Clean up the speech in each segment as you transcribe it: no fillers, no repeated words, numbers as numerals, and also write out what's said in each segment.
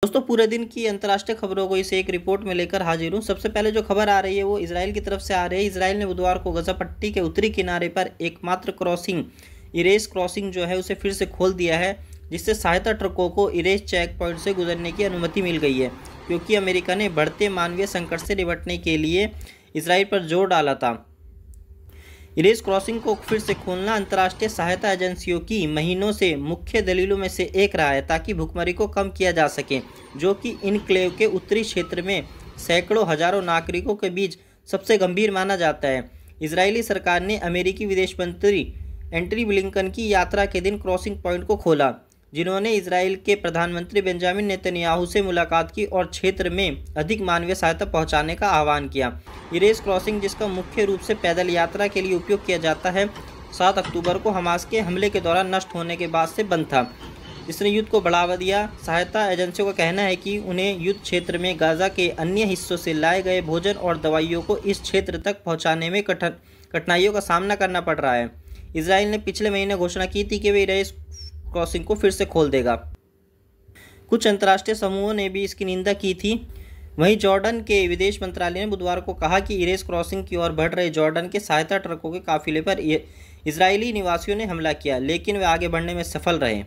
दोस्तों पूरे दिन की अंतर्राष्ट्रीय खबरों को इस एक रिपोर्ट में लेकर हाजिर हूँ। सबसे पहले जो खबर आ रही है वो इजराइल की तरफ से आ रही है। इजराइल ने बुधवार को गजा पट्टी के उत्तरी किनारे पर एकमात्र क्रॉसिंग इरेज क्रॉसिंग जो है उसे फिर से खोल दिया है, जिससे सहायता ट्रकों को इरेज चेक पॉइंट से गुजरने की अनुमति मिल गई है, क्योंकि अमेरिका ने बढ़ते मानवीय संकट से निपटने के लिए इसराइल पर जोर डाला था। इरेज क्रॉसिंग को फिर से खोलना अंतर्राष्ट्रीय सहायता एजेंसियों की महीनों से मुख्य दलीलों में से एक रहा है, ताकि भुखमरी को कम किया जा सके, जो कि इनक्लेव के उत्तरी क्षेत्र में सैकड़ों हजारों नागरिकों के बीच सबसे गंभीर माना जाता है। इजरायली सरकार ने अमेरिकी विदेश मंत्री एंटनी ब्लिंकन की यात्रा के दिन क्रॉसिंग पॉइंट को खोला, जिन्होंने इजराइल के प्रधानमंत्री बेंजामिन नेतन्याहू से मुलाकात की और क्षेत्र में अधिक मानवीय सहायता पहुंचाने का आह्वान किया। इरेज क्रॉसिंग, जिसका मुख्य रूप से पैदल यात्रा के लिए उपयोग किया जाता है, 7 अक्टूबर को हमास के हमले के दौरान नष्ट होने के बाद से बंद था, जिसने युद्ध को बढ़ावा दिया। सहायता एजेंसियों का कहना है कि उन्हें युद्ध क्षेत्र में गाजा के अन्य हिस्सों से लाए गए भोजन और दवाइयों को इस क्षेत्र तक पहुँचाने में कठिनाइयों का सामना करना पड़ रहा है। इसराइल ने पिछले महीने घोषणा की थी कि वे इरेज क्रॉसिंग को फिर से खोल देगा। कुछ अंतर्राष्ट्रीय समूहों ने भी इसकी निंदा की थी। वहीं जॉर्डन के विदेश मंत्रालय ने बुधवार को कहा कि इरेज क्रॉसिंग की ओर बढ़ रहे जॉर्डन के सहायता ट्रकों के काफिले पर इजरायली निवासियों ने हमला किया, लेकिन वे आगे बढ़ने में सफल रहे।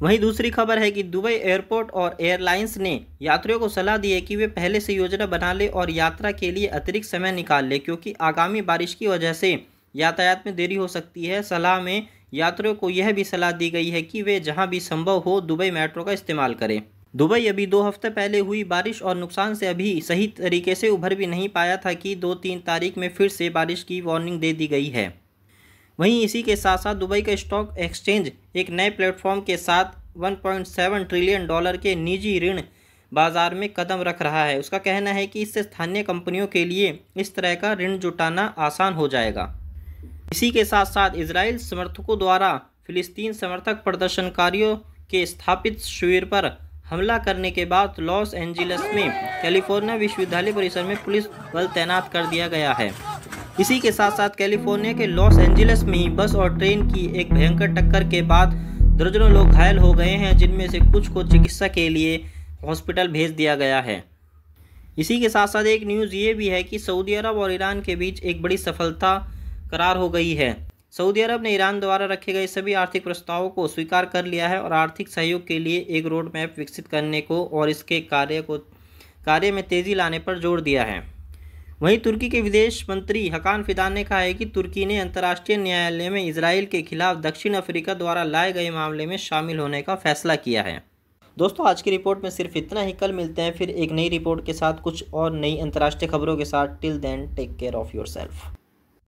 वहीं दूसरी खबर है कि दुबई एयरपोर्ट और एयरलाइंस ने यात्रियों को सलाह दी है कि वे पहले से योजना बना लें और यात्रा के लिए अतिरिक्त समय निकाल लें, क्योंकि आगामी बारिश की वजह से यातायात में देरी हो सकती है। सलाह में यात्रियों को यह भी सलाह दी गई है कि वे जहां भी संभव हो दुबई मेट्रो का इस्तेमाल करें। दुबई अभी 2 हफ्ते पहले हुई बारिश और नुकसान से अभी सही तरीके से उभर भी नहीं पाया था कि 2-3 तारीख में फिर से बारिश की वार्निंग दे दी गई है। वहीं इसी के साथ साथ दुबई का स्टॉक एक्सचेंज एक नए प्लेटफॉर्म के साथ $1.7 ट्रिलियन के निजी ऋण बाजार में कदम रख रहा है। उसका कहना है कि इससे स्थानीय कंपनियों के लिए इस तरह का ऋण जुटाना आसान हो जाएगा। इसी के साथ साथ इजराइल समर्थकों द्वारा फिलिस्तीन समर्थक प्रदर्शनकारियों के स्थापित शिविर पर हमला करने के बाद लॉस एंजिल्स में कैलिफोर्निया विश्वविद्यालय परिसर में पुलिस बल तैनात कर दिया गया है। इसी के साथ साथ कैलिफोर्निया के लॉस एंजिल्स में ही बस और ट्रेन की एक भयंकर टक्कर के बाद दर्जनों लोग घायल हो गए हैं, जिनमें से कुछ को चिकित्सा के लिए हॉस्पिटल भेज दिया गया है। इसी के साथ साथ एक न्यूज़ ये भी है कि सऊदी अरब और ईरान के बीच एक बड़ी सफलता करार हो गई है। सऊदी अरब ने ईरान द्वारा रखे गए सभी आर्थिक प्रस्तावों को स्वीकार कर लिया है और आर्थिक सहयोग के लिए एक रोड मैप विकसित करने को और इसके कार्य में तेज़ी लाने पर जोर दिया है। वहीं तुर्की के विदेश मंत्री हकान फिदान ने कहा है कि तुर्की ने अंतर्राष्ट्रीय न्यायालय में इजराइल के खिलाफ दक्षिण अफ्रीका द्वारा लाए गए मामले में शामिल होने का फैसला किया है। दोस्तों आज की रिपोर्ट में सिर्फ इतना ही। कल मिलते हैं फिर एक नई रिपोर्ट के साथ, कुछ और नई अंतर्राष्ट्रीय खबरों के साथ। Till then take care of yourself.